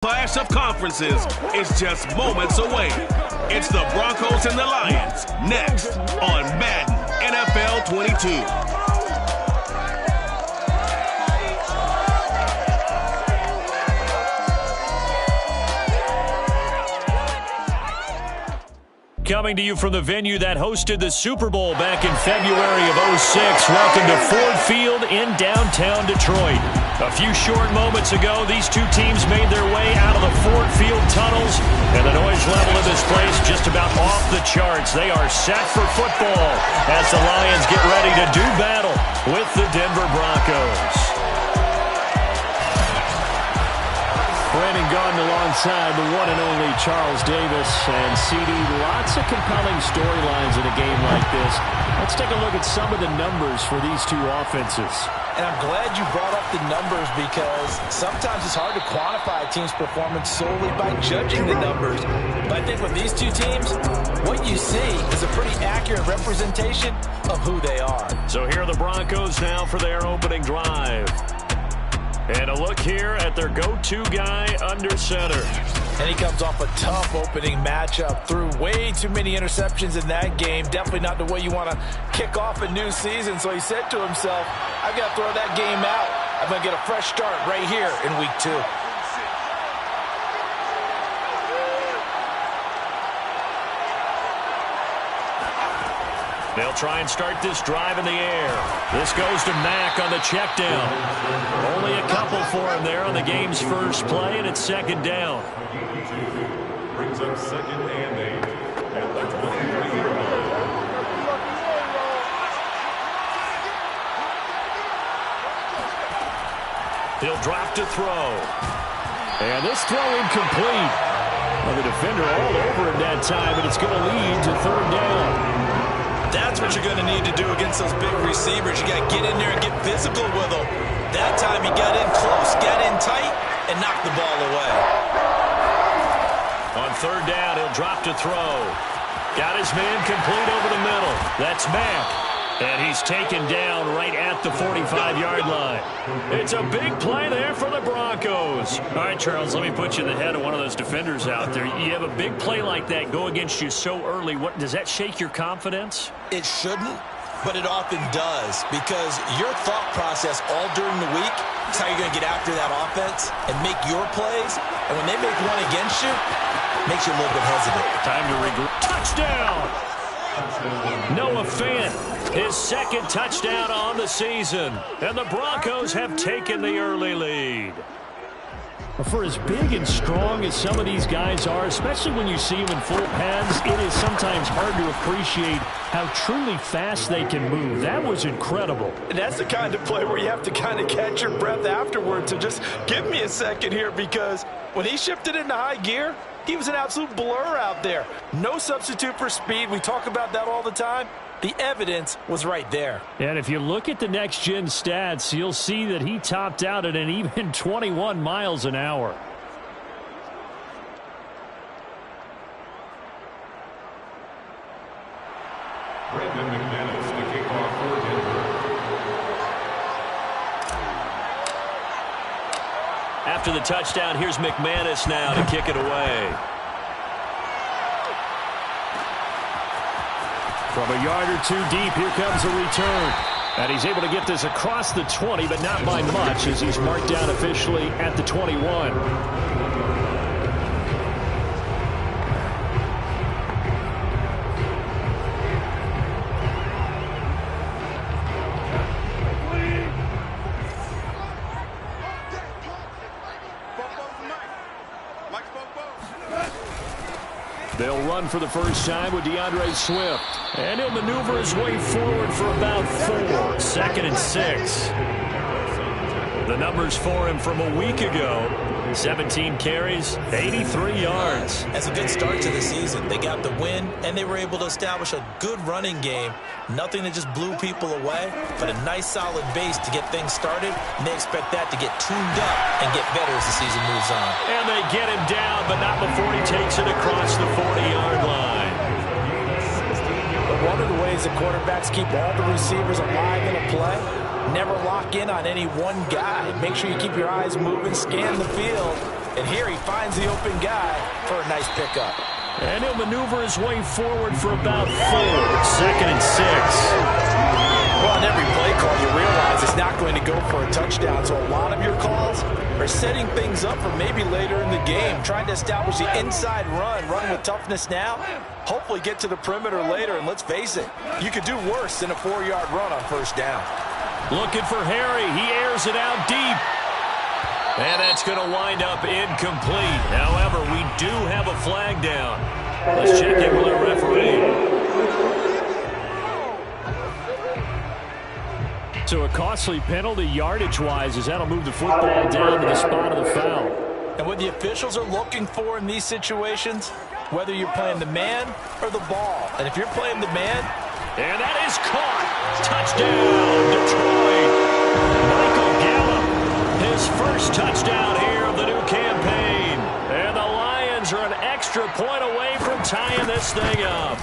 Clash of conferences is just moments away. It's the Broncos and the Lions next on Madden NFL 22. Coming to you from the venue that hosted the Super Bowl back in February of '06. Welcome to Ford Field in downtown Detroit. A few short moments ago, these two teams made their way out of the Ford Field tunnels, and the noise level in this place just about off the charts. They are set for football as the Lions get ready to do battle with the Denver Broncos. Brandon Gaudin alongside the one and only Charles Davis. And CD, lots of compelling storylines in a game like this. Let's take a look at some of the numbers for these two offenses. And I'm glad you brought up the numbers because sometimes it's hard to quantify a team's performance solely by judging the numbers. But I think with these two teams, what you see is a pretty accurate representation of who they are. So here are the Broncos now for their opening drive. And a look here at their go-to guy under center. And he comes off a tough opening matchup. Threw way too many interceptions in that game. Definitely not the way you want to kick off a new season. So he said to himself, I've got to throw that game out. I'm going to get a fresh start right here in week 2. They'll try and start this drive in the air. This goes to Mack on the check down. Only a couple for him there on the game's first play, and it's second down. Brings up second and 8 at the 23-yard line. He'll drop to throw. And this throw incomplete. Well, the defender all over him that time, and it's going to lead to third down. That's what you're going to need to do against those big receivers. You got to get in there and get physical with them. That time he got in close, got in tight, and knocked the ball away. On third down, he'll drop to throw. Got his man complete over the middle. That's Mack. And he's taken down right at the 45-yard line. It's a big play there for the Broncos. All right, Charles, let me put you in the head of one of those defenders out there. You have a big play like that go against you so early. What does that shake your confidence? It shouldn't, but it often does because your thought process all during the week is how you're going to get after that offense and make your plays. And when they make one against you, it makes you a little bit hesitant. Time to regroup. Touchdown! Noah Fant, his second touchdown on the season. And the Broncos have taken the early lead. For as big and strong as some of these guys are, especially when you see them in full pads, it is sometimes hard to appreciate how truly fast they can move. That was incredible. And that's the kind of play where you have to kind of catch your breath afterwards. So just give me a second here because when he shifted into high gear, he was an absolute blur out there. No substitute for speed. We talk about that all the time. The evidence was right there. And if you look at the next-gen stats, you'll see that he topped out at an even 21 miles an hour. Brandon McManus to kick off for Denver. After the touchdown, here's McManus now to kick it away. From a yard or two deep, here comes a return. And he's able to get this across the 20, but not by much as he's marked down officially at the 21. They'll run for the first time with DeAndre Swift. And he'll maneuver his way forward for about 4. 2nd and 6. The numbers for him from a week ago. 17 carries, 83 yards. That's a good start to the season. They got the win, and they were able to establish a good running game. Nothing that just blew people away, but a nice solid base to get things started. And they expect that to get tuned up and get better as the season moves on. And they get him down, but not before he takes it across the 40-yard line. But one of the ways that quarterbacks keep all the receivers alive in a play, never lock in on any one guy. Make sure you keep your eyes moving, scan the field, And here he finds the open guy for a nice pickup. And he'll maneuver his way forward for about 4. 2nd and 6. Well, on every play call, you realize it's not going to go for a touchdown. So a lot of your calls are setting things up for maybe later in the game, trying to establish the inside run with toughness now, hopefully get to the perimeter later. And let's face it, you could do worse than a 4-yard run on first down. Looking for Harry. He airs it out deep. And that's going to wind up incomplete. However, we do have a flag down. Let's check in with our referee. So a costly penalty yardage-wise as that'll move the football down to the spot of the foul. And what the officials are looking for in these situations, whether you're playing the man or the ball. And if you're playing the man... And that is caught. Touchdown, Detroit. Michael Gallup, his first touchdown here of the new campaign. And the Lions are an extra point away from tying this thing up.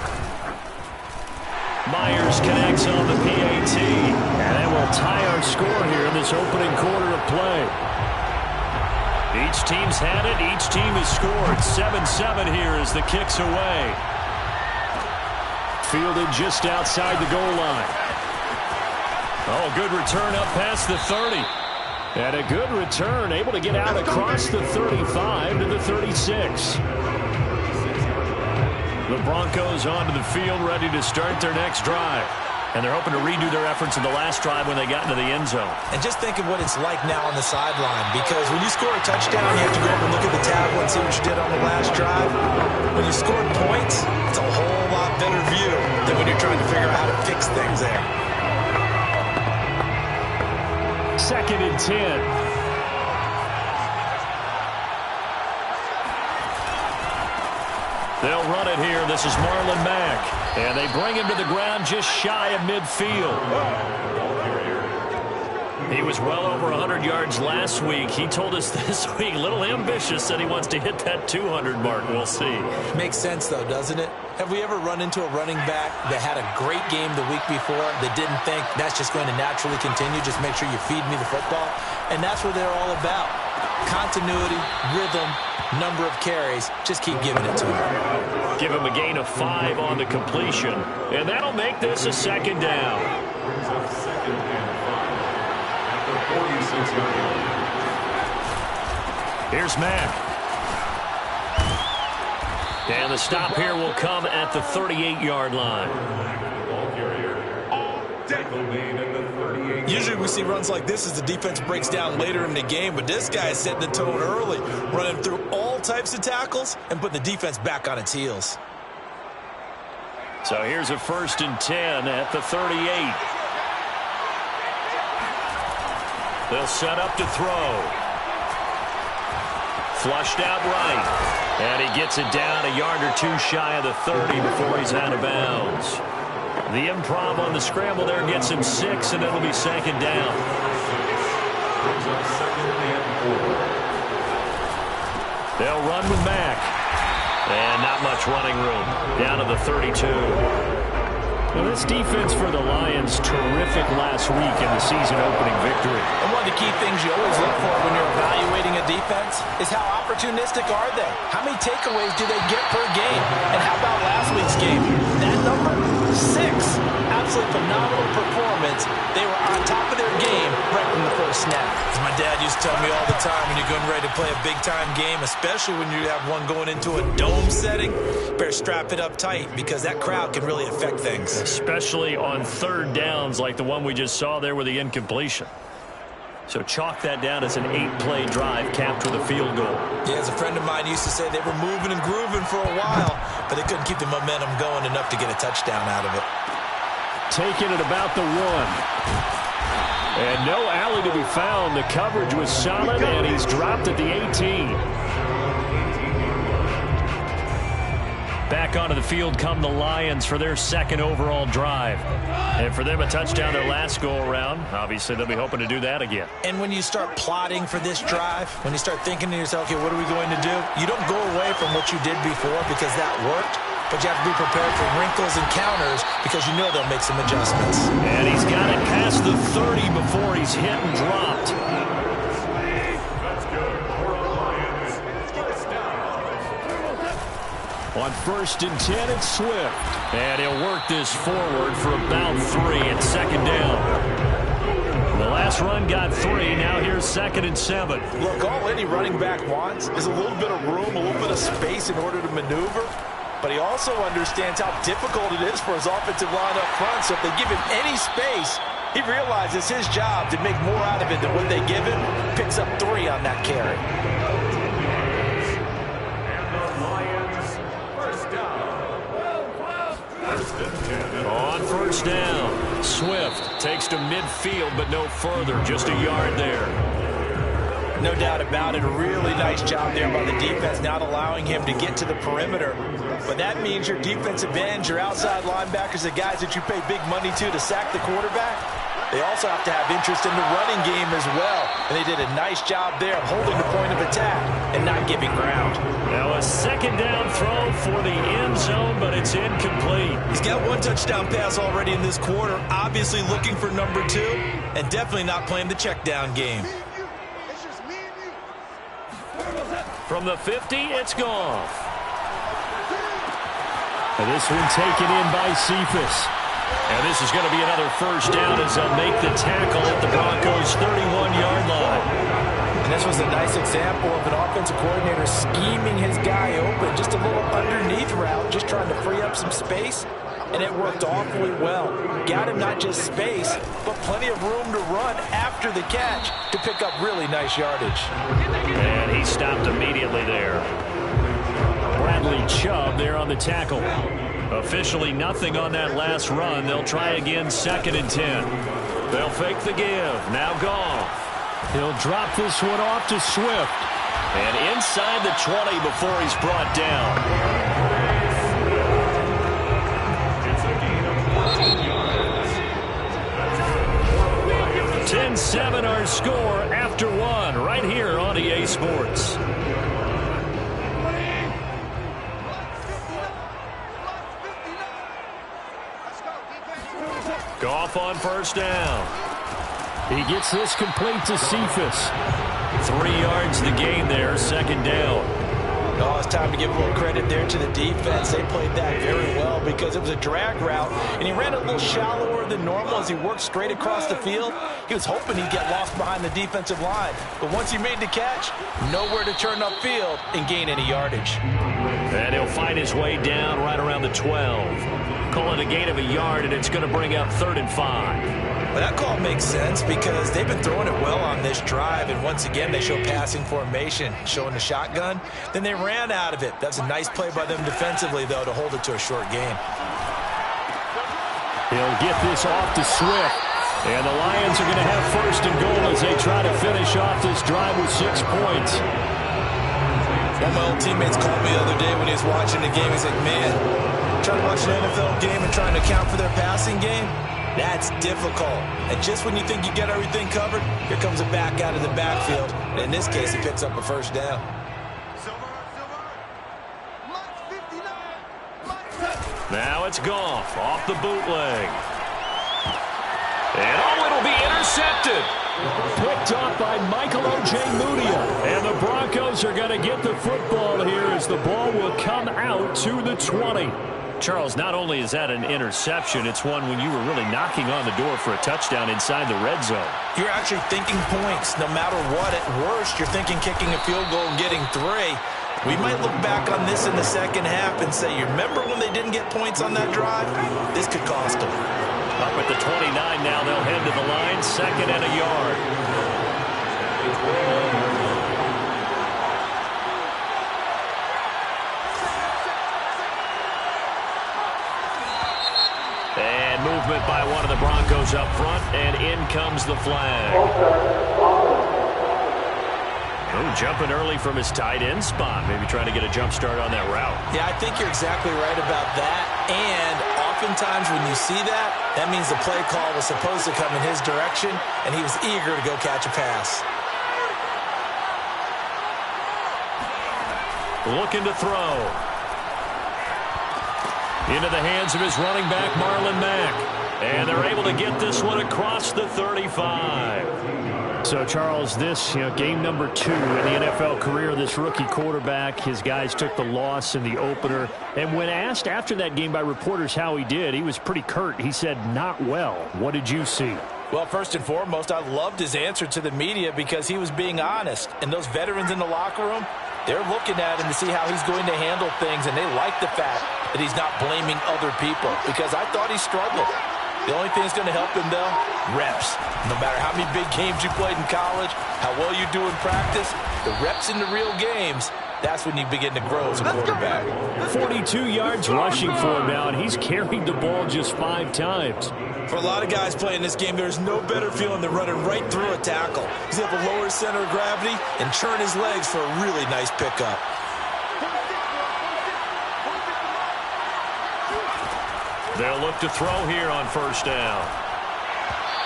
Myers connects on the PAT. And that will tie our score here in this opening quarter of play. Each team's had it. Each team has scored. 7-7 here as the kick's away. Fielded just outside the goal line. Oh, good return up past the 30. And a good return, able to get out across the 35 to the 36. The Broncos onto the field, ready to start their next drive. And they're hoping to redo their efforts in the last drive when they got into the end zone. And just think of what it's like now on the sideline, because when you score a touchdown, you have to go up and look at the tablet and see what you did on the last drive. When you scored points, it's a whole lot better view than when you're trying to figure out how to fix things there. 2nd and 10. They'll run it here. This is Marlon Mack. And they bring him to the ground just shy of midfield. He was well over 100 yards last week. He told us this week, a little ambitious, that he wants to hit that 200 mark. We'll see. Makes sense, though, doesn't it? Have we ever run into a running back that had a great game the week before that didn't think that's just going to naturally continue? Just make sure you feed me the football. And that's what they're all about. Continuity, rhythm, number of carries. Just keep giving it to him. Give him a gain of 5 on the completion. And that'll make this a 2nd down. Brings up 2nd and 5 at the 46-yard line. Here's Mack. And the stop here will come at the 38-yard line. Ball carrier. Tackle made at the 38. Usually we see runs like this as the defense breaks down later in the game, but this guy is setting the tone early, running through all types of tackles and putting the defense back on its heels. So here's a 1st and 10 at the 38. They'll set up to throw. Flushed out right. And he gets it down a yard or 2 shy of the 30 before he's out of bounds. The improv on the scramble there gets him 6, and it'll be 2nd down. Brings up 2nd and 4. They'll run with Mack. And not much running room. Down to the 32. Well, this defense for the Lions, terrific last week in the season-opening victory. And one of the key things you always look for when you're evaluating a defense is how opportunistic are they? How many takeaways do they get per game? And how about last week's game? That number? 6. Absolutely phenomenal performance. They were on top of their game right from the first snap. As my dad used to tell me all the time, when you're getting ready to play a big-time game, especially when you have one going into a dome setting, better strap it up tight because that crowd can really affect things. Especially on 3rd downs like the one we just saw there with the incompletion. So chalk that down as an 8-play drive capped with a field goal. Yeah, as a friend of mine used to say, they were moving and grooving for a while, but they couldn't keep the momentum going enough to get a touchdown out of it. Taking it about the 1. And no alley to be found. The coverage was solid, and he's dropped at the 18. Back onto the field come the Lions for their 2nd overall drive. And for them, a touchdown their last go-around. Obviously, they'll be hoping to do that again. And when you start plotting for this drive, when you start thinking to yourself, okay, what are we going to do? You don't go away from what you did before because that worked, but you have to be prepared for wrinkles and counters because you know they'll make some adjustments. And he's got it past the 30 before he's hit and dropped. That's good for the Lions. On 1st and 10, it's Swift. And he'll work this forward for about 3 and 2nd down. The last run got 3. Now here's 2nd and 7. Look, all any running back wants is a little bit of room, a little bit of space in order to maneuver. But he also understands how difficult it is for his offensive line up front. So if they give him any space, he realizes his job to make more out of it than what they give him. Picks up 3 on that carry. On 1st down, Swift takes to midfield, but no further, just a yard there. No doubt about it. A really nice job there by the defense, not allowing him to get to the perimeter. But that means your defensive ends, your outside linebackers, the guys that you pay big money to sack the quarterback, they also have to have interest in the running game as well. And they did a nice job there of holding the point of attack and not giving ground. Now a 2nd down throw for the end zone, but it's incomplete. He's got 1 touchdown pass already in this quarter, obviously looking for number 2, and definitely not playing the check down game. From the 50, it's Goff. And this one taken in by Cephas. And this is going to be another 1st down as they'll make the tackle at the Broncos' 31-yard line. And this was a nice example of an offensive coordinator scheming his guy open. Just a little underneath route, just trying to free up some space. And it worked awfully well. Got him not just space, but plenty of room to run after the catch to pick up really nice yardage. And he stopped immediately there. Bradley Chubb there on the tackle. Officially nothing on that last run. They'll try again 2nd and 10. They'll fake the give. Now Goff. He'll drop this one off to Swift. And inside the 20 before he's brought down. 10-7 our score after 1 right here on EA Sports. Goff on 1st down. He gets this complete to Cephas. 3 yards the gain there, 2nd down. Oh, it's time to give a little credit there to the defense. They played that very well because it was a drag route, and he ran a little shallower than normal as he worked straight across the field. He was hoping he'd get lost behind the defensive line, but once he made the catch, nowhere to turn upfield and gain any yardage. And he'll find his way down right around the 12. Call it a gain of a yard, and it's going to bring up 3rd and 5. Well, that call makes sense because they've been throwing it well on this drive, and once again they show passing formation, showing the shotgun. Then they ran out of it. That's a nice play by them defensively, though, to hold it to a short gain. He'll get this off to Swift, and the Lions are going to have 1st and goal as they try to finish off this drive with 6 points. One of my old teammates called me the other day when he was watching the game. He's like, man, trying to watch an NFL game and trying to account for their passing game, that's difficult. And just when you think you get everything covered, here comes a back out of the backfield. And in this case, he picks up a 1st down. Now it's Goff off the bootleg. And oh, it'll be intercepted. Picked off by Michael Ojemudia. And the Broncos are going to get the football here as the ball will come out to the 20. Charles, not only is that an interception, it's one when you were really knocking on the door for a touchdown inside the red zone. You're actually thinking points no matter what. At worst, you're thinking kicking a field goal and getting 3. We might look back on this in the second half and say, you remember when they didn't get points on that drive? This could cost them. Up at the 29 now, they'll head to the line, 2nd and a yard. And movement by one of the Broncos up front, and in comes the flag. Oh, jumping early from his tight end spot, maybe trying to get a jump start on that route. Yeah, I think you're exactly right about that. And oftentimes when you see that, that means the play call was supposed to come in his direction, and he was eager to go catch a pass. Looking to throw. Into the hands of his running back, Marlon Mack. And they're able to get this one across the 35. So, Charles, this, game number 2 in the NFL career of this rookie quarterback. His guys took the loss in the opener. And when asked after that game by reporters how he did, he was pretty curt. He said, not well. What did you see? Well, first and foremost, I loved his answer to the media because he was being honest. And those veterans in the locker room, they're looking at him to see how he's going to handle things. And they like the fact that he's not blaming other people because I thought he struggled. The only thing that's going to help him, though, reps. No matter how many big games you played in college, how well you do in practice, the reps in the real games, that's when you begin to grow as a quarterback. 42 yards rushing for him now, and he's carried the ball just 5 times. For a lot of guys playing this game, there's no better feeling than running right through a tackle. He's able to lower his center of gravity and turn his legs for a really nice pickup. They'll look to throw here on first down.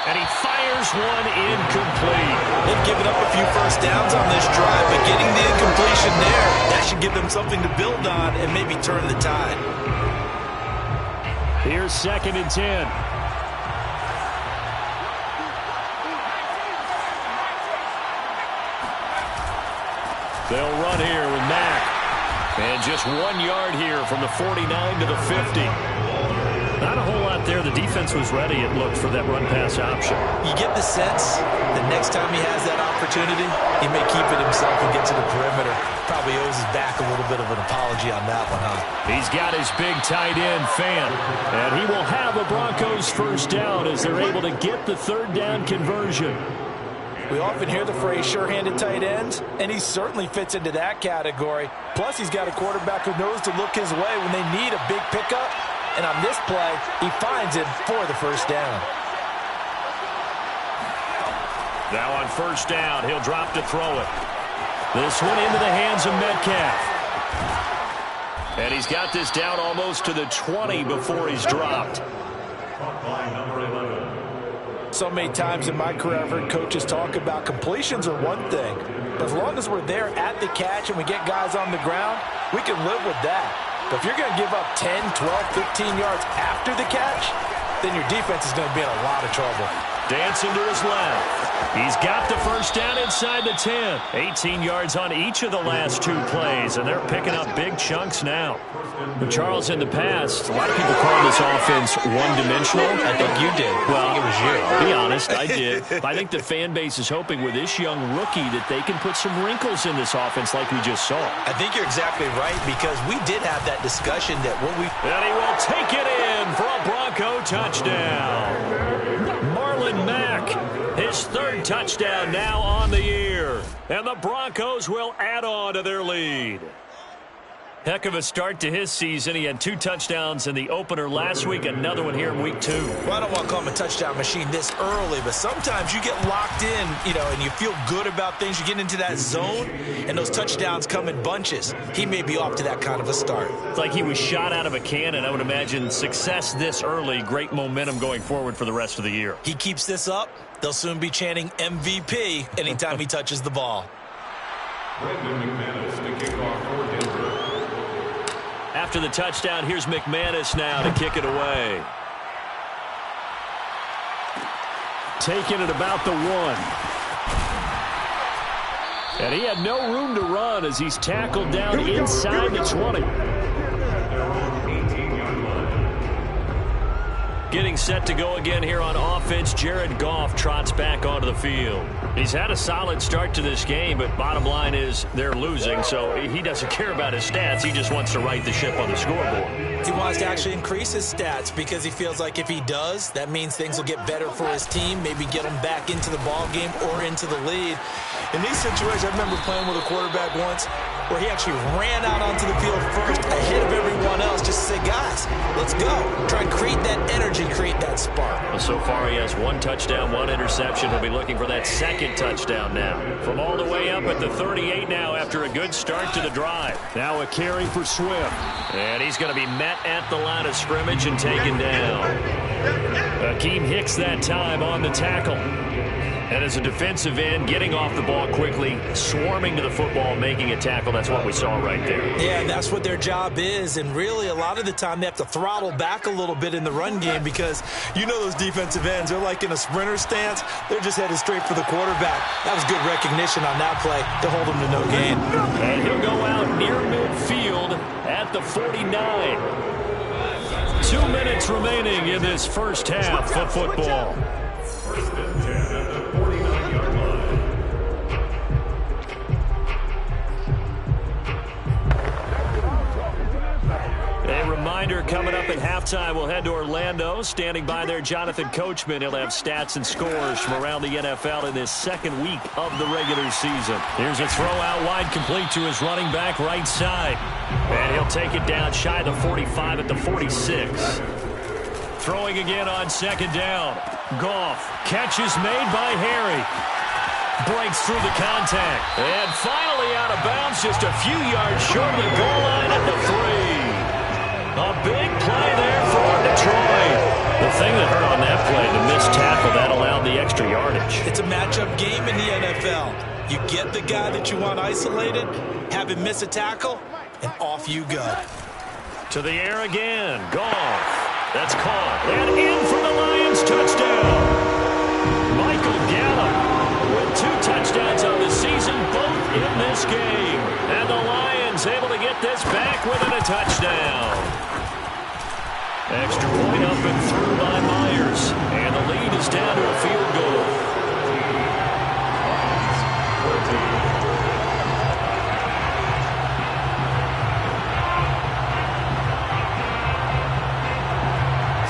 And he fires one incomplete. They've given up a few first downs on this drive, but getting the incompletion there, that should give them something to build on and maybe turn the tide. Here's 2nd and 10. They'll run here with Mack. And just 1 yard here from the 49 to the 50. Not a whole lot there. The defense was ready, it looked, for that run-pass option. You get the sense that next time he has that opportunity, he may keep it himself and get to the perimeter. Probably owes his back a little bit of an apology on that one, huh? He's got his big tight end, Fant. And he will have a Broncos first down as they're able to get the 3rd down conversion. We often hear the phrase sure-handed tight ends, and he certainly fits into that category. Plus, he's got a quarterback who knows to look his way when they need a big pickup. And on this play, he finds him for the first down. Now on first down, he'll drop to throw it. This one into the hands of Metcalf. And he's got this down almost to the 20 before he's dropped. So many times in my career, I've heard coaches talk about completions are one thing. But as long as we're there at the catch and we get guys on the ground, we can live with that. But if you're going to give up 10, 12, 15 yards after the catch, then your defense is going to be in a lot of trouble. Dancing to his left. He's got the first down inside the 10. 18 yards on each of the last 2 plays, and they're picking up big chunks now. But Charles, in the past, a lot of people call this offense one-dimensional. I think you did. Well, I think it was you. Be honest, I did. I think the fan base is hoping with this young rookie that they can put some wrinkles in this offense like we just saw. I think you're exactly right because we did have that discussion that when we... And he will take it in for a Bronco touchdown. Marlon Mack, his 3rd touchdown now on the year. And the Broncos will add on to their lead. Heck of a start to his season. He had 2 touchdowns in the opener last week, another one here in week 2. Well, I don't want to call him a touchdown machine this early, but sometimes you get locked in, and you feel good about things. You get into that zone, and those touchdowns come in bunches. He may be off to that kind of a start. It's like he was shot out of a cannon. I would imagine success this early, great momentum going forward for the rest of the year. He keeps this up, they'll soon be chanting MVP anytime he touches the ball. Brandon McManus to kick off for Denver. After the touchdown, here's McManus now to kick it away. Taking it about the 1. And he had no room to run as he's tackled down inside the 20. Getting set to go again here on offense, Jared Goff trots back onto the field. He's had a solid start to this game, but bottom line is they're losing, so he doesn't care about his stats. He just wants to right the ship on the scoreboard. He wants to actually increase his stats because he feels like if he does, that means things will get better for his team, maybe get him back into the ball game or into the lead. In these situations, I remember playing with a quarterback once where he actually ran out onto the field first ahead of everyone else just to say, guys, let's go. Try and create that energy, create that spark. Well, so far he has 1 touchdown, 1 interception. He'll be looking for that 2nd touchdown now. From all the way up at the 38 now after a good start to the drive. Now a carry for Swift. And he's going to be met at the line of scrimmage and taken down. Akeem Hicks that time on the tackle. And as a defensive end, getting off the ball quickly, swarming to the football, making a tackle, that's what we saw right there. Yeah, and that's what their job is. And really, a lot of the time, they have to throttle back a little bit in the run game because you know those defensive ends, they're like in a sprinter stance. They're just headed straight for the quarterback. That was good recognition on that play to hold him to no gain. And he'll go out near midfield at the 49. 2 minutes remaining in this first half of football. First and 10 at the 49-yard line. A reminder coming up at halftime, we'll head to Orlando. Standing by there, Jonathan Coachman. He'll have stats and scores from around the NFL in this second week of the regular season. Here's a throw out wide, complete to his running back right side. And he'll take it down shy of the 45 at the 46. Throwing again on second down. Goff. Catch is made by Harry. Breaks through the contact. And finally out of bounds, just a few yards short of the goal line at the 3. A big play there for Detroit. The thing that hurt on that play, the missed tackle, that allowed the extra yardage. It's a matchup game in the NFL. You get the guy that you want isolated, have him miss a tackle, and off you go. To the air again. Goff. That's caught. And in for the Lions. Touchdown. Michael Gallup with 2 touchdowns on the season, both in this game. And the Lions able to get this back within a touchdown. Extra point up and through by Myers. And the lead is down to a field goal.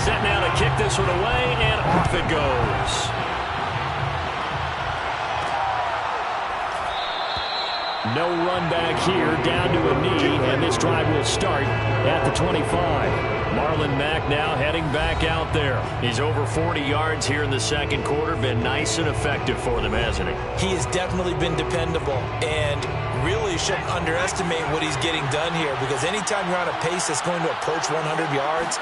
Set now to kick this one away, and off it goes. No run back here, down to a knee, and this drive will start at the 25. Marlon Mack now heading back out there. He's over 40 yards here in the second quarter. Been nice and effective for them, hasn't he? He has definitely been dependable, and really shouldn't underestimate what he's getting done here, because anytime you're on a pace that's going to approach 100 yards,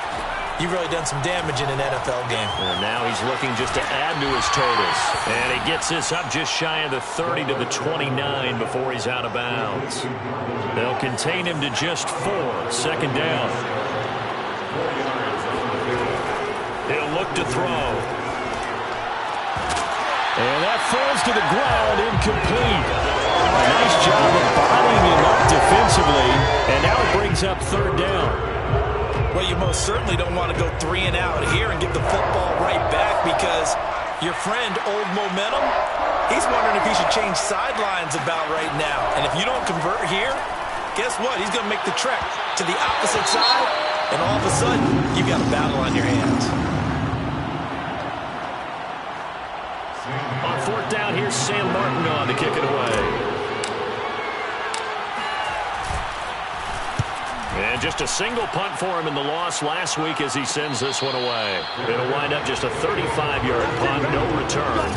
you've really done some damage in an NFL game. And now he's looking just to add to his totals. And he gets this up just shy of the 30 to the 29 before he's out of bounds. They'll contain him to just 4. Second down. He'll look to throw. And that falls to the ground, incomplete. A nice job of bottling him up defensively. And now it brings up third down. Well, you most certainly don't want to go 3 and out here and give the football right back, because your friend, Old Momentum, he's wondering if he should change sidelines about right now. And if you don't convert here, guess what? He's going to make the trek to the opposite side, and all of a sudden, you've got a battle on your hands. On fourth down, here's Sam Martin on to kick it away. And just a single punt for him in the loss last week as he sends this one away. It'll wind up just a 35-yard punt, no return.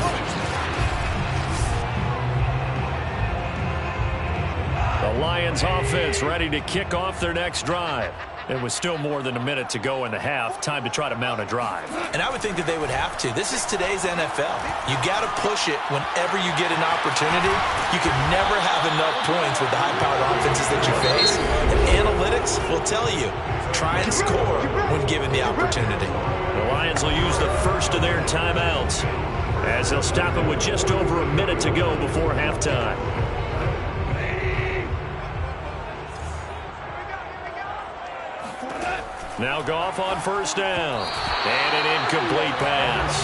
The Lions offense ready to kick off their next drive. It was still more than a minute to go in the half. Time to try to mount a drive. And I would think that they would have to. This is today's NFL. You got to push it whenever you get an opportunity. You can never have enough points with the high-powered offenses that you face. And analytics will tell you, try and score when given the opportunity. The Lions will use the first of their timeouts as they'll stop it with just over a minute to go before halftime. Now Goff on first down. And an incomplete pass.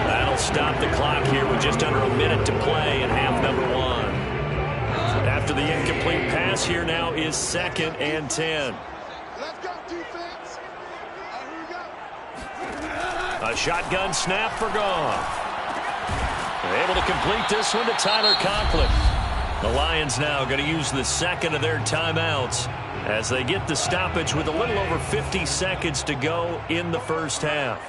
That'll stop the clock here with just under a minute to play in half number 1. After the incomplete pass, here now is 2nd and 10. Let's go, defense. Here we go. A shotgun snap for Goff. They're able to complete this one to Tyler Conklin. The Lions now going to use the second of their timeouts as they get the stoppage with a little over 50 seconds to go in the first half.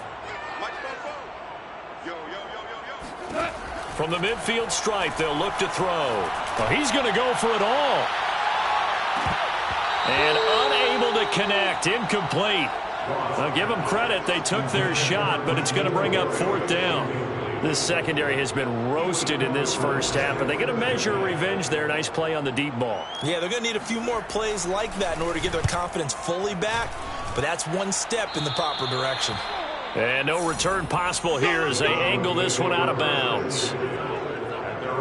From the midfield stripe, they'll look to throw. Well, he's going to go for it all. And unable to connect, incomplete. I'll give them credit, they took their shot, but it's going to bring up fourth down. This secondary has been roasted in this first half, but they get a measure of revenge there. Nice play on the deep ball. Yeah, they're going to need a few more plays like that in order to get their confidence fully back, but that's one step in the proper direction. And no return possible here as they angle this one out of bounds.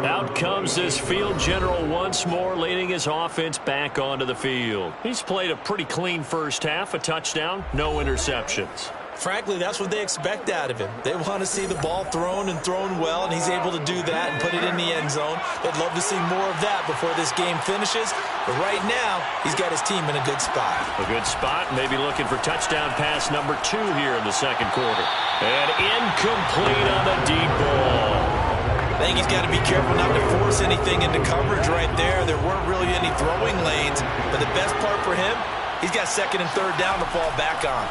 Out comes this field general once more, leading his offense back onto the field. He's played a pretty clean first half, a touchdown, no interceptions. Frankly, that's what they expect out of him. They want to see the ball thrown and thrown well, and he's able to do that and put it in the end zone. They'd love to see more of that before this game finishes. But right now, he's got his team in a good spot. A good spot, maybe looking for touchdown pass number 2 here in the second quarter. And incomplete on the deep ball. I think he's got to be careful not to force anything into coverage right there. There weren't really any throwing lanes, but the best part for him, he's got second and third down to fall back on.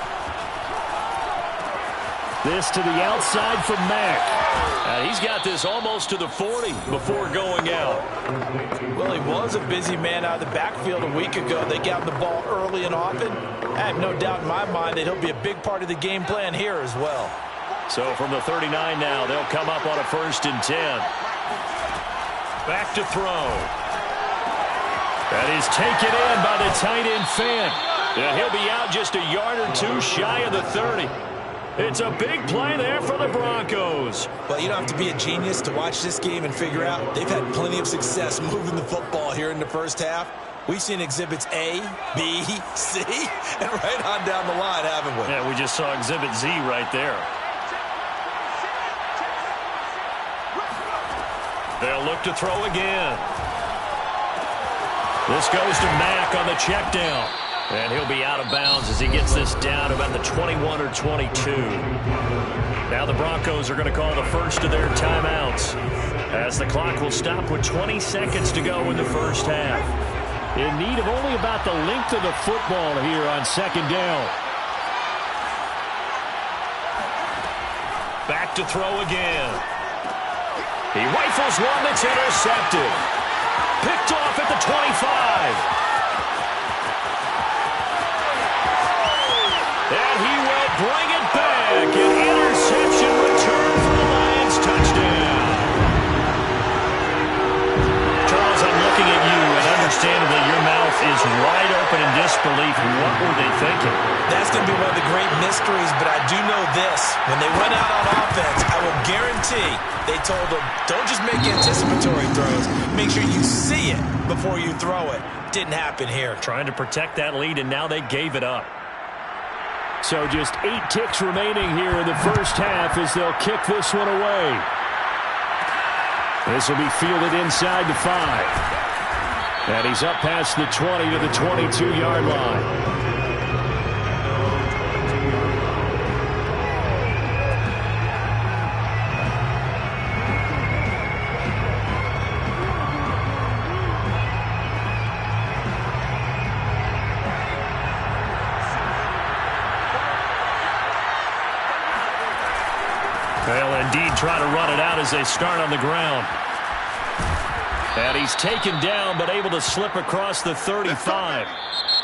This to the outside from Mack. And he's got this almost to the 40 before going out. Well, he was a busy man out of the backfield a week ago. They got the ball early and often. I have no doubt in my mind that he'll be a big part of the game plan here as well. So from the 39 now, they'll come up on a 1st and 10. Back to throw. That is taken in by the tight end Fant. And he'll be out just a yard or 2 shy of the 30. It's a big play there for the Broncos. Well, you don't have to be a genius to watch this game and figure out they've had plenty of success moving the football here in the first half. We've seen exhibits A, B, C, and right on down the line, haven't we? Yeah, we just saw exhibit Z right there. They'll look to throw again. This goes to Mack on the check down. And he'll be out of bounds as he gets this down about the 21 or 22. Now the Broncos are going to call the first of their timeouts, as the clock will stop with 20 seconds to go in the first half. In need of only about the length of the football here on second down. Back to throw again. He rifles one that's intercepted. Picked off at the 25. And he will bring it back. An interception return for the Lions. Touchdown. Charles, I'm looking at you, and understandably your mouth is wide open in disbelief. What were they thinking? That's going to be one of the great mysteries, but I do know this. When they went out on offense, I will guarantee they told them, don't just make anticipatory throws. Make sure you see it before you throw it. Didn't happen here. Trying to protect that lead, and now they gave it up. So just 8 ticks remaining here in the first half as they'll kick this one away. This will be fielded inside the 5. And he's up past the 20 to the 22-yard line. They'll indeed try to run it out as they start on the ground. And he's taken down but able to slip across the 35.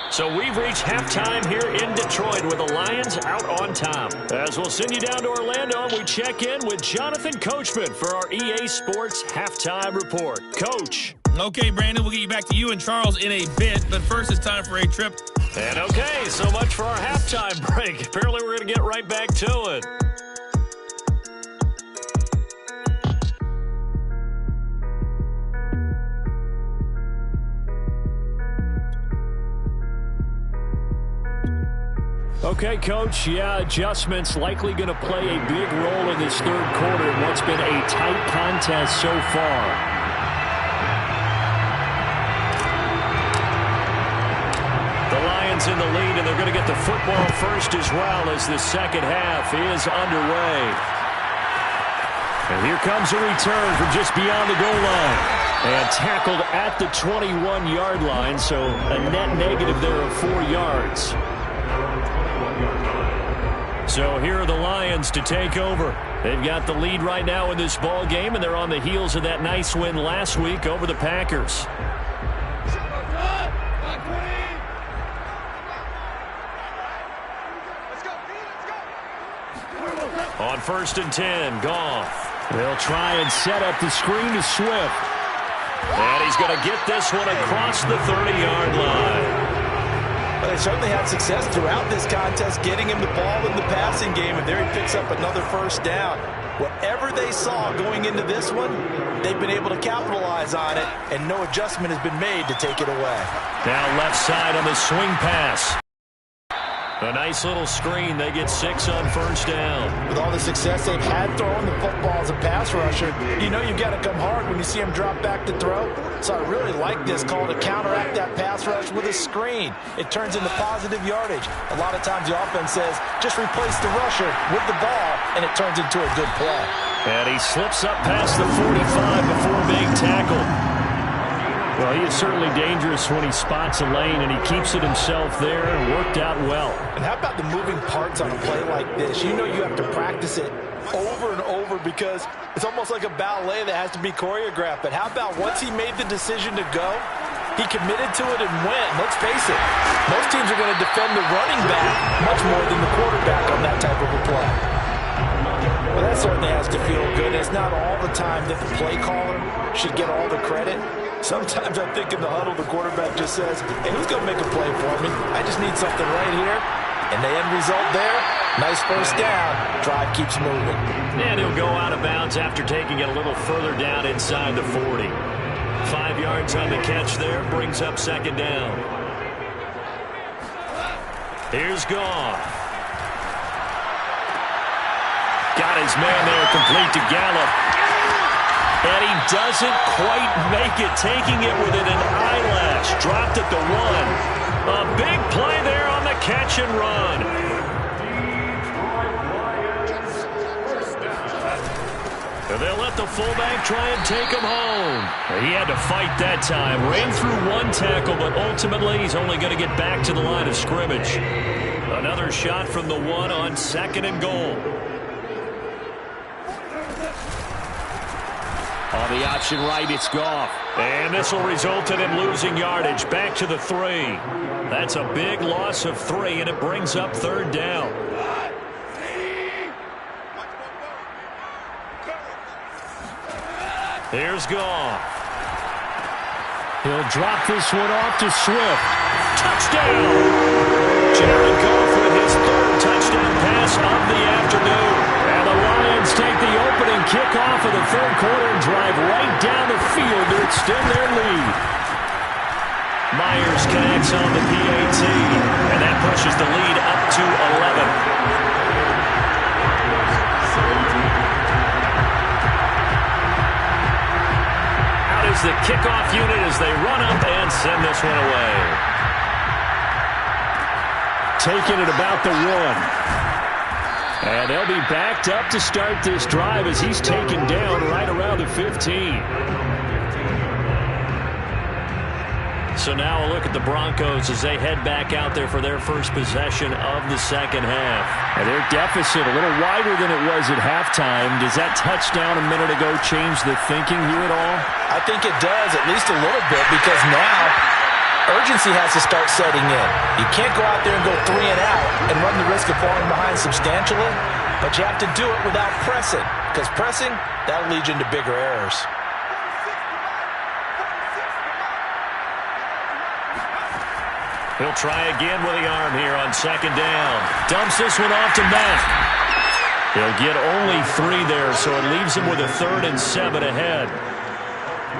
So we've reached halftime here in Detroit with the Lions out on top. As we'll send you down to Orlando, we check in with Jonathan Coachman for our EA Sports Halftime Report. Coach. Okay, Brandon, we'll get you back to you and Charles in a bit, but first it's time for a trip. And okay, so much for our halftime break. Apparently we're going to get right back to it. Okay, Coach, yeah, adjustments likely going to play a big role in this third quarter in what's been a tight contest so far. The Lions in the lead, and they're going to get the football first as well as the second half is underway. And here comes a return from just beyond the goal line. And tackled at the 21-yard line, so a net negative there of 4 yards. So here are the Lions to take over. They've got the lead right now in this ball game, and they're on the heels of that nice win last week over the Packers. On 1st and 10, Goff. They'll try and set up the screen to Swift. And he's going to get this one across the 30-yard line. But they certainly had success throughout this contest getting him the ball in the passing game, and there he picks up another first down. Whatever they saw going into this one, they've been able to capitalize on it, and no adjustment has been made to take it away. Now left side on the swing pass. A nice little screen. They get 6 on first down. With all the success they've had throwing the football as a pass rusher, you know you've got to come hard when you see him drop back to throw. So I really like this call to counteract that pass rush with a screen. It turns into positive yardage. A lot of times the offense says, just replace the rusher with the ball, and it turns into a good play. And he slips up past the 45 before being tackled. Well, he is certainly dangerous when he spots a lane, and he keeps it himself there and worked out well. And how about the moving parts on a play like this? You know you have to practice it over and over because it's almost like a ballet that has to be choreographed. But how about once he made the decision to go, he committed to it and went. Let's face it, most teams are going to defend the running back much more than the quarterback on that type of a play. Well, that certainly has to feel good. It's not all the time that the play caller should get all the credit. Sometimes I think in the huddle, the quarterback just says, hey, who's going to make a play for me? I just need something right here. And the end result there, nice first down. Drive keeps moving. And he'll go out of bounds after taking it a little further down inside the 40. 5 yards on the catch there, brings up second down. Here's Goff. Got his man there, complete to Gallup. And he doesn't quite make it, taking it within an eyelash. Dropped at the 1. A big play there on the catch and run. And they'll let the fullback try and take him home. He had to fight that time. Ran through 1 tackle, but ultimately he's only going to get back to the line of scrimmage. Another shot from the 1 on 2nd and goal. On the option right, it's Goff. And this will result in him losing yardage. Back to the 3. That's a big loss of 3, and it brings up 3rd down. Here's Goff. He'll drop this one off to Swift. Touchdown! Jared Goff with his 3rd touchdown pass of the afternoon. And the Lions take the opening kickoff of the 3rd quarter and drive right down the field to extend their lead. Myers connects on the PAT, and that pushes the lead up to 11. Out is the kickoff unit as they run up and send this one away. Taking it about the 1. And they'll be backed up to start this drive as he's taken down right around the 15. So now a look at the Broncos as they head back out there for their first possession of the second half. And their deficit a little wider than it was at halftime. Does that touchdown a minute ago change the thinking here at all? I think it does, at least a little bit, because now urgency has to start setting in. You can't go out there and go 3 and out and run the risk of falling behind substantially, but you have to do it without pressing, because pressing, that'll lead you into bigger errors. He'll try again with the arm here on 2nd down. Dumps this one off to Mack. He'll get only 3 there, so it leaves him with a 3rd and 7 ahead.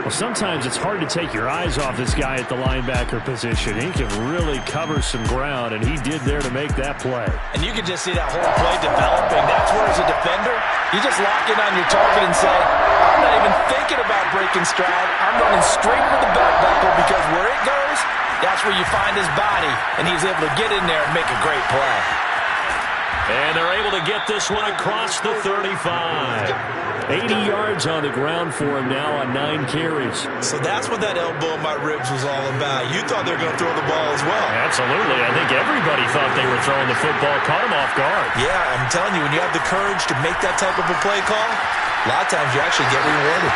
Well, sometimes it's hard to take your eyes off this guy at the linebacker position. He can really cover some ground, and he did there to make that play. And you can just see that whole play developing. That's where, as a defender, you just lock in on your target and say, I'm not even thinking about breaking stride. I'm running straight for the belt buckle, because where it goes, that's where you find his body, and he's able to get in there and make a great play. And they're able to get this one across the 35. 80 yards on the ground for him now on 9 carries. So that's what that elbow in my ribs was all about. You thought they were going to throw the ball as well. Absolutely. I think everybody thought they were throwing the football. Caught him off guard. Yeah, I'm telling you, when you have the courage to make that type of a play call, a lot of times you actually get rewarded.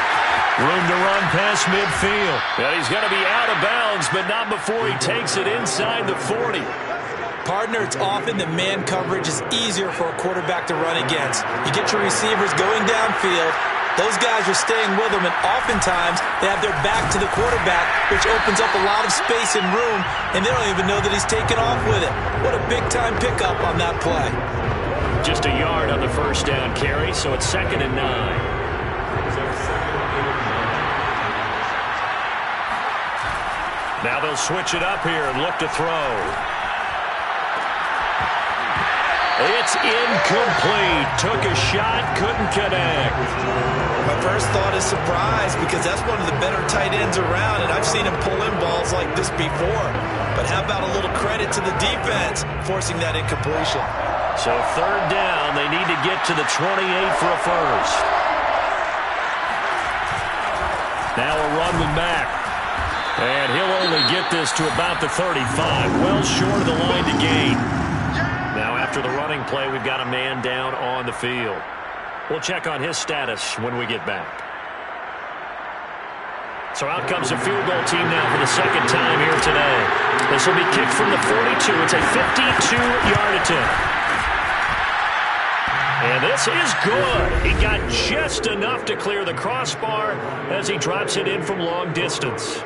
Room to run past midfield. And he's going to be out of bounds, but not before he takes it inside the 40. Partner, it's often that man coverage is easier for a quarterback to run against. You get your receivers going downfield, Those guys are staying with them, and oftentimes they have their back to the quarterback, which opens up a lot of space and room, and they don't even know that he's taken off with it. What a big-time pickup on that play. Just a yard on the first down carry, so it's 2nd and 9. Now they'll switch it up here and look to throw. It's incomplete. Took a shot, couldn't connect. My first thought is surprise, because that's one of the better tight ends around, and I've seen him pull in balls like this before. But how about a little credit to the defense forcing that incompletion? So 3rd down, they need to get to the 28 for a first. Now a run with Mack. And he'll only get this to about the 35, well short of the line to gain. Now after the running play, we've got a man down on the field. We'll check on his status when we get back. So out comes a field goal team now for the 2nd time here today. This will be kicked from the 42. It's a 52-yard attempt. And this is good. He got just enough to clear the crossbar as he drops it in from long distance.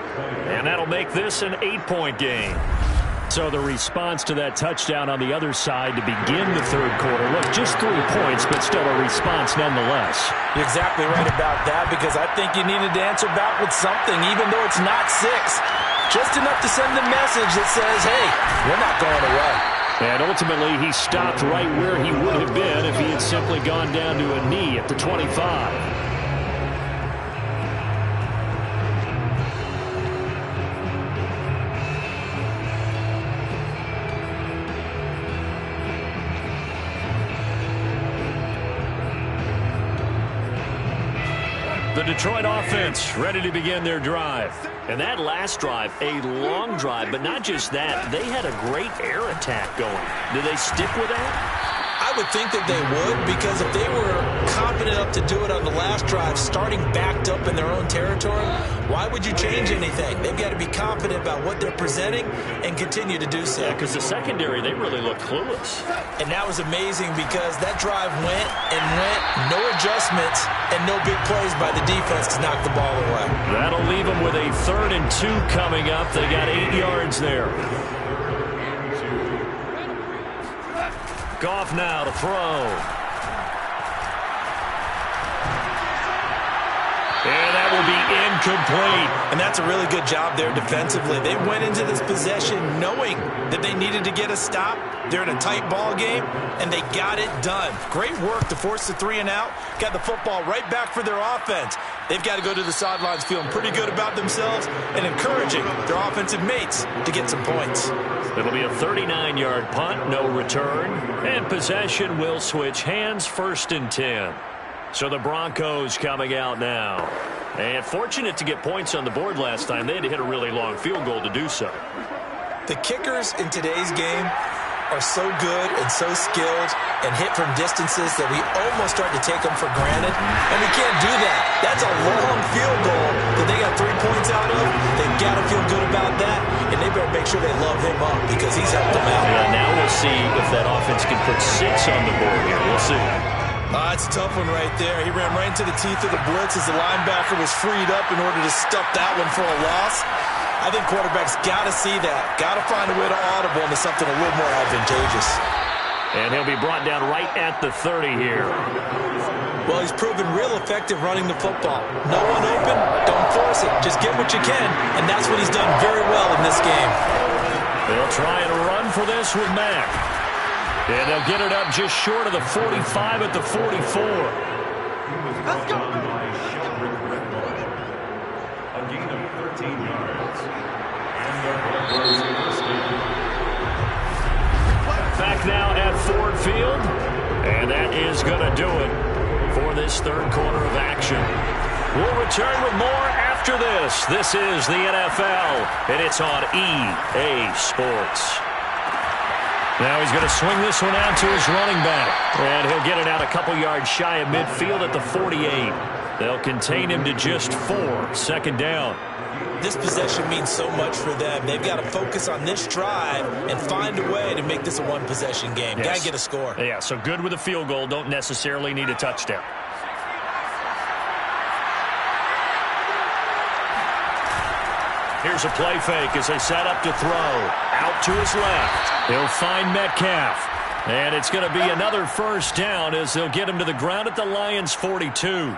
And that'll make this an 8-point game. So the response to that touchdown on the other side to begin the 3rd quarter. Look, just 3 points, but still a response nonetheless. You're exactly right about that, because I think you needed to answer back with something, even though it's not 6. Just enough to send the message that says, hey, we're not going away. And ultimately, he stopped right where he would have been if he had simply gone down to a knee at the 25. The Detroit offense ready to begin their drive. And that last drive, a long drive, but not just that. They had a great air attack going. Do they stick with that? I would think that they would, because if they were confident enough to do it on the last drive, starting backed up in their own territory, why would you change anything? They've got to be confident about what they're presenting and continue to do so. Yeah, because the secondary, they really looked clueless. And that was amazing, because that drive went and went, no adjustments, and no big plays by the defense to knock the ball away. That'll leave them with a 3rd and 2 coming up. They got 8 yards there. Goff now to throw. And that will be incomplete. And that's a really good job there defensively. They went into this possession knowing that they needed to get a stop. They're in a tight ball game, and they got it done. Great work to force the 3 and out. Got the football right back for their offense. They've got to go to the sidelines feeling pretty good about themselves and encouraging their offensive mates to get some points. It'll be a 39-yard punt, no return, and possession will switch hands, 1st and 10. So the Broncos coming out now. And fortunate to get points on the board last time. They had to hit a really long field goal to do so. The kickers in today's game are so good and so skilled and hit from distances that we almost start to take them for granted. And we can't do that. That's a long field goal that they got 3 points out of. They've got to feel good about that, and they better make sure they love him up, because he's helped them out. Yeah, now we'll see if that offense can put 6 on the board here. We'll see. It's a tough one right there. He ran right into the teeth of the blitz as the linebacker was freed up in order to stuff that one for a loss. I think quarterbacks got to see that. Got to find a way to audible into something a little more advantageous. And he'll be brought down right at the 30 here. Well, he's proven real effective running the football. No one open, don't force it. Just get what you can, and that's what he's done very well in this game. They'll try and run for this with Mack. And they'll get it up just short of the 45 at the 44. Let's go. A gain of 13 yards. Back now at Ford Field. And that is going to do it for this 3rd quarter of action. We'll return with more after this. This is the NFL, and it's on EA Sports. Now he's going to swing this one out to his running back. And he'll get it out a couple yards shy of midfield at the 48. They'll contain him to just 4. 2nd down. This possession means so much for them. They've got to focus on this drive and find a way to make this a one-possession game. Yes. Got to get a score. Yeah, so good with a field goal. Don't necessarily need a touchdown. Here's a play fake as they set up to throw. Out to his left. He'll find Metcalf. And it's going to be another first down as they'll get him to the ground at the Lions' 42.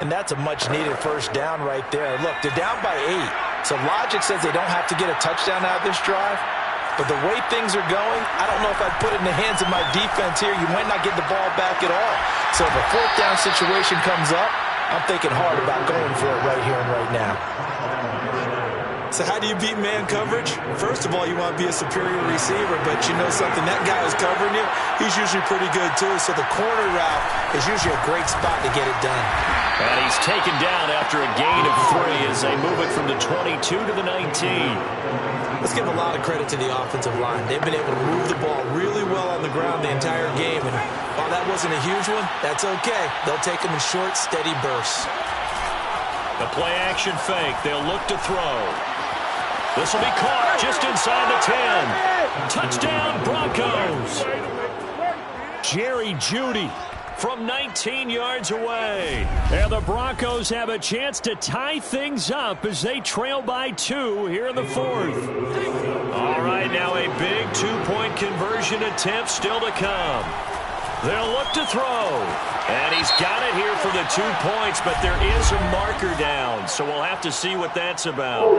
And that's a much-needed first down right there. Look, they're down by 8. So logic says they don't have to get a touchdown out of this drive. But the way things are going, I don't know if I'd put it in the hands of my defense here. You might not get the ball back at all. So if a fourth down situation comes up, I'm thinking hard about going for it right here and right now. So how do you beat man coverage? First of all, you want to be a superior receiver, but you know something, that guy who's covering you, he's usually pretty good too. So the corner route is usually a great spot to get it done. And he's taken down after a gain of 3 as they move it from the 22 to the 19. Let's give a lot of credit to the offensive line. They've been able to move the ball really well on the ground the entire game. And while that wasn't a huge one, that's okay. They'll take them in short, steady bursts. The play-action fake. They'll look to throw. This will be caught just inside the 10. Touchdown, Broncos. Jerry Jeudy from 19 yards away. And the Broncos have a chance to tie things up as they trail by 2 here in the 4th. All right, now a big two-point conversion attempt still to come. They'll look to throw. And he's got it here for the 2 points, but there is a marker down, so we'll have to see what that's about.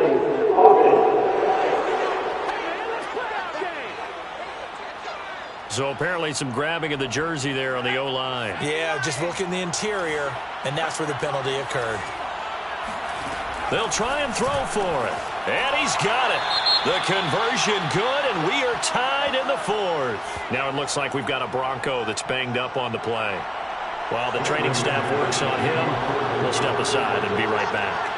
So apparently some grabbing of the jersey there on the O-line. Yeah, just look in the interior, and that's where the penalty occurred. They'll try and throw for it. And he's got it. The conversion good, and we are tied in the 4th. Now it looks like we've got a Bronco that's banged up on the play. While the training staff works on him, we'll step aside and be right back.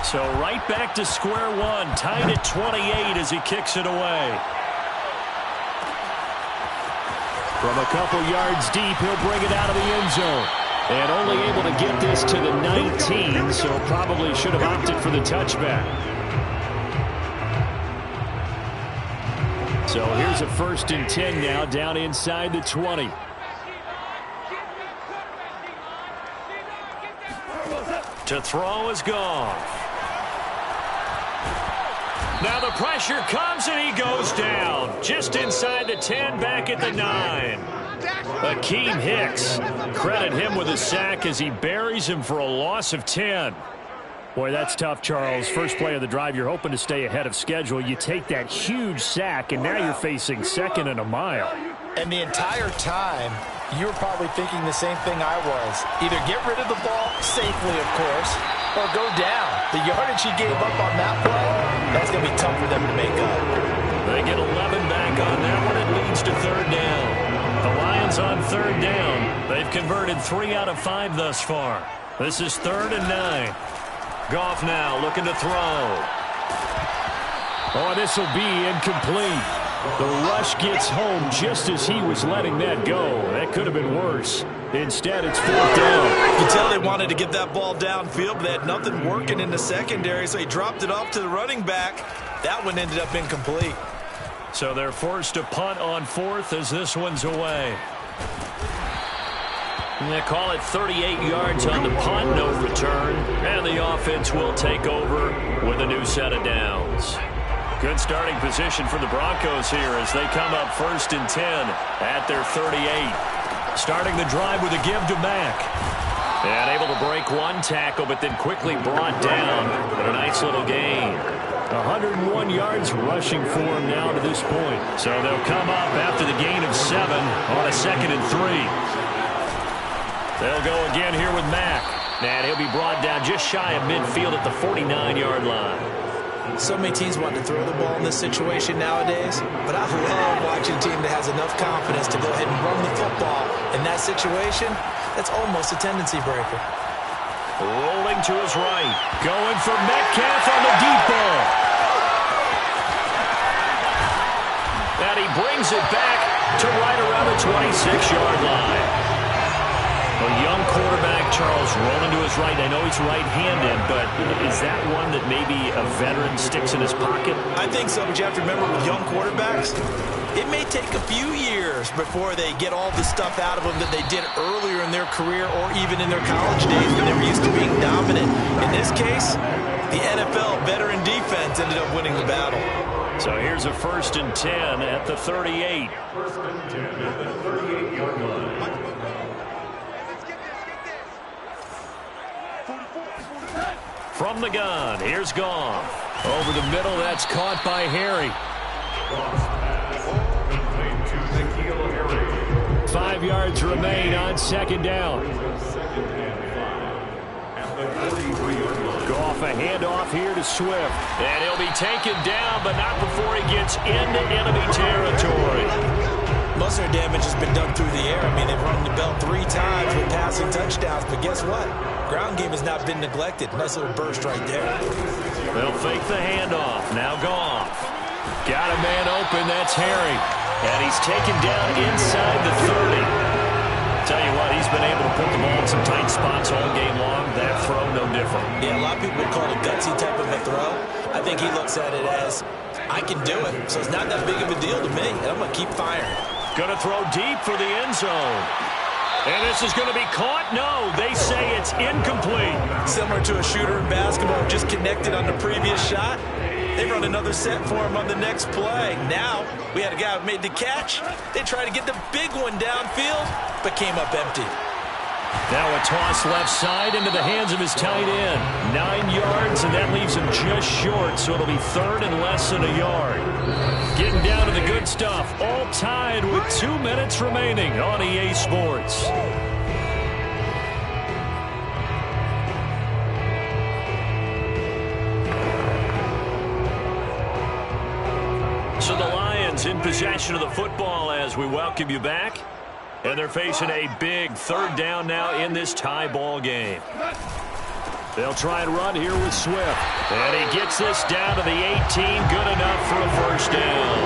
So right back to square one, tied at 28 as he kicks it away. From a couple yards deep, he'll bring it out of the end zone. And only able to get this to the 19, so probably should have opted for the touchback. So here's a 1st and 10 now, down inside the 20. To throw is gone. Now the pressure comes and he goes down. Just inside the 10, back at the 9. Akeem Hicks, credit him with a sack as he buries him for a loss of 10. Boy, that's tough, Charles. First play of the drive, you're hoping to stay ahead of schedule. You take that huge sack, and now you're facing 2nd and a mile. And the entire time, you were probably thinking the same thing I was. Either get rid of the ball, safely of course, or go down. The yardage he gave up on that play, that's going to be tough for them to make up. They get 11 back on that one. It leads to 3rd down. The Lions on 3rd down. They've converted 3 out of 5 thus far. This is 3rd and 9. Goff now looking to throw. Oh, this will be incomplete. The rush gets home just as he was letting that go. That could have been worse. Instead, it's 4th down. You can tell they wanted to get that ball downfield, but they had nothing working in the secondary, so he dropped it off to the running back. That one ended up incomplete. So they're forced to punt on 4th as this one's away. And they call it 38 yards on the punt, no return. And the offense will take over with a new set of downs. Good starting position for the Broncos here as they come up 1st and 10 at their 38. Starting the drive with a give to Mack. And able to break one tackle, but then quickly brought down. But a nice little gain. 101 yards rushing for him now to this point. So they'll come up after the gain of 7 on a 2nd and 3. They'll go again here with Mack. And he'll be brought down just shy of midfield at the 49-yard line. So many teams want to throw the ball in this situation nowadays, but I love watching a team that has enough confidence to go ahead and run the football. In that situation, that's almost a tendency breaker. Rolling to his right. Going for Metcalf on the deep ball. And he brings it back to right around the 26-yard line. A young quarterback, Charles, rolling to his right. I know he's right-handed, but is that one that maybe a veteran sticks in his pocket? I think so, but you have to remember with young quarterbacks, it may take a few years before they get all the stuff out of them that they did earlier in their career or even in their college days when they were used to being dominant. In this case, the NFL veteran defense ended up winning the battle. So here's a 1st and 10 at the 38. First and 10 at the 38-yard line. From the gun, here's Goff. Over the middle, that's caught by Harry. 5 yards remain on 2nd down. Goff, a handoff here to Swift. And he'll be taken down, but not before he gets into enemy territory. Most of their damage has been done through the air. I mean, they've rung the bell 3 times with passing touchdowns, but guess what? Ground game has not been neglected. Nice little burst right there. They'll fake the handoff. Now Goff. Got a man open. That's Harry. And he's taken down inside the 30. Tell you what, he's been able to put the ball in some tight spots all game long. That throw, no different. Yeah, a lot of people call it a gutsy type of a throw. I think he looks at it as, I can do it, so it's not that big of a deal to me, and I'm going to keep firing. Going to throw deep for the end zone. And this is going to be caught? No, they say it's incomplete. Similar to a shooter in basketball, just connected on the previous shot. They run another set for him on the next play. Now, we had a guy who made the catch. They tried to get the big one downfield, but came up empty. Now a toss left side into the hands of his tight end. 9 yards, and that leaves him just short, so it'll be 3rd and less than a yard. Getting down to the good stuff, all tied with 2 minutes remaining on EA Sports. So the Lions in possession of the football as we welcome you back. And they're facing a big 3rd down now in this tie ball game. They'll try and run here with Swift. And he gets this down to the 18. Good enough for a 1st down.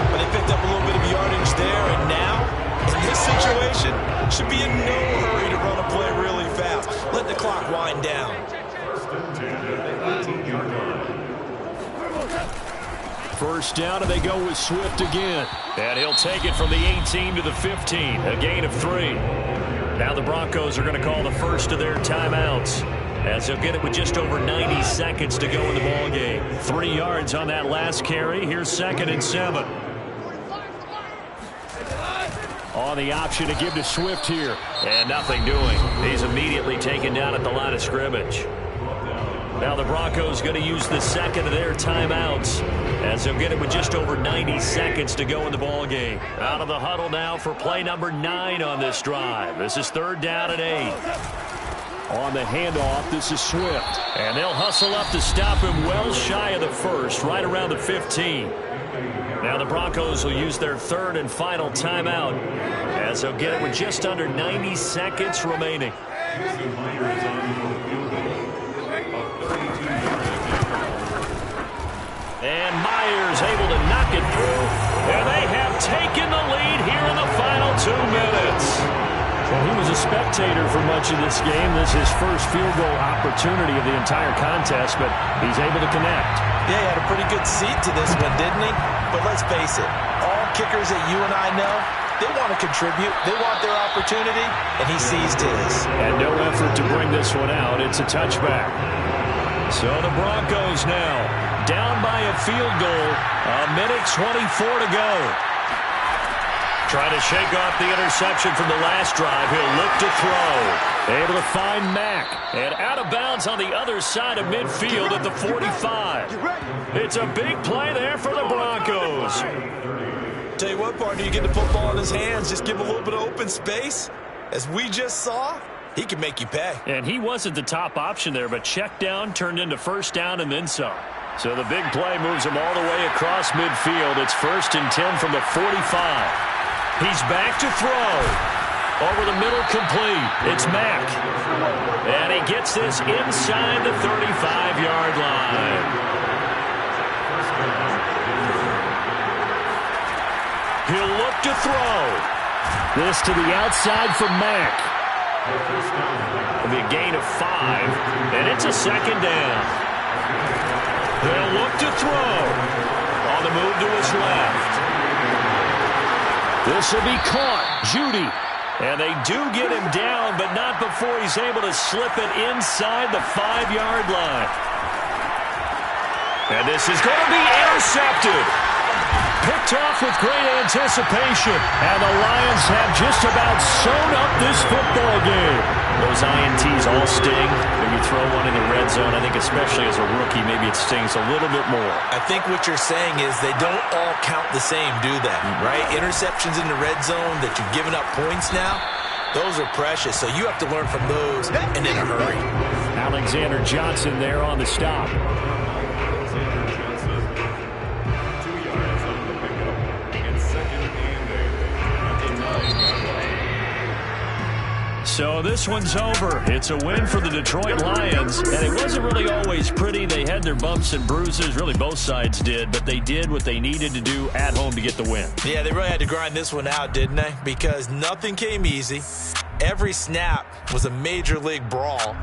But they picked up a little bit of yardage there, and now, in this situation, should be in no hurry to run a play really fast. Let the clock wind down. First down, and they go with Swift again. And he'll take it from the 18 to the 15, a gain of 3. Now the Broncos are going to call the first of their timeouts, as they'll get it with just over 90 seconds to go in the ballgame. 3 yards on that last carry. Here's 2nd and 7. On the option to give to Swift here. And nothing doing. He's immediately taken down at the line of scrimmage. Now the Broncos going to use the 2nd of their timeouts, as they'll get it with just over 90 seconds to go in the ballgame. Out of the huddle now for play number 9 on this drive. This is 3rd down and 8. On the handoff, this is Swift. And they'll hustle up to stop him well shy of the 1st, right around the 15. Now the Broncos will use their 3rd and final timeout, as they'll get it with just under 90 seconds remaining. And Myers able to knock it through. And they have taken the lead here in the final 2 minutes. Well, he was a spectator for much of this game. This is his first field goal opportunity of the entire contest, but he's able to connect. Yeah, he had a pretty good seat to this one, didn't he? But let's face it, all kickers that you and I know, they want to contribute. They want their opportunity, and he seized his. And no effort to bring this one out. It's a touchback. So the Broncos now down by a field goal. 1:24 to go. Trying to shake off the interception from the last drive. He'll look to throw. Able to find Mack. And out of bounds on the other side of midfield at the 45. It's a big play there for the Broncos. Tell you what, partner, you get the football in his hands, just give him a little bit of open space. As we just saw, he can make you pay. And he wasn't the top option there, but check down turned into 1st down and then some. So the big play moves him all the way across midfield. It's 1st and 10 from the 45. He's back to throw. Over the middle, complete. It's Mack. And he gets this inside the 35-yard line. He'll look to throw. This to the outside for Mack. It'll be a gain of 5, and it's a 2nd down. They'll look to throw. On the move to his left. This will be caught. Judy. And they do get him down, but not before he's able to slip it inside the 5-yard line. And this is going to be intercepted. Picked off with great anticipation. And the Lions have just about sewn up this football game. Those INTs all sting. When you throw one in the red zone, I think especially as a rookie, maybe it stings a little bit more. I think what you're saying is they don't all count the same, do they? Right? Interceptions in the red zone that you've given up points now, those are precious. So you have to learn from those and in a hurry. Alexander Johnson there on the stop. Alexander Johnson, 2 yards on the pickup, and 2nd and 8 at the 9-yard line. So this one's over. It's a win for the Detroit Lions, and it wasn't really always pretty. They had their bumps and bruises. Really, both sides did, but they did what they needed to do at home to get the win. Yeah, they really had to grind this one out, didn't they? Because nothing came easy. Every snap was a major league brawl.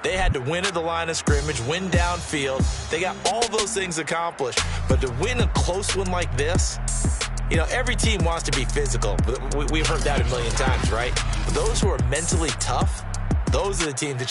They had to win at the line of scrimmage, win downfield. They got all those things accomplished. But to win a close one like this, you know, every team wants to be physical. We've heard that a million times, right? But those who are mentally tough, those are the teams that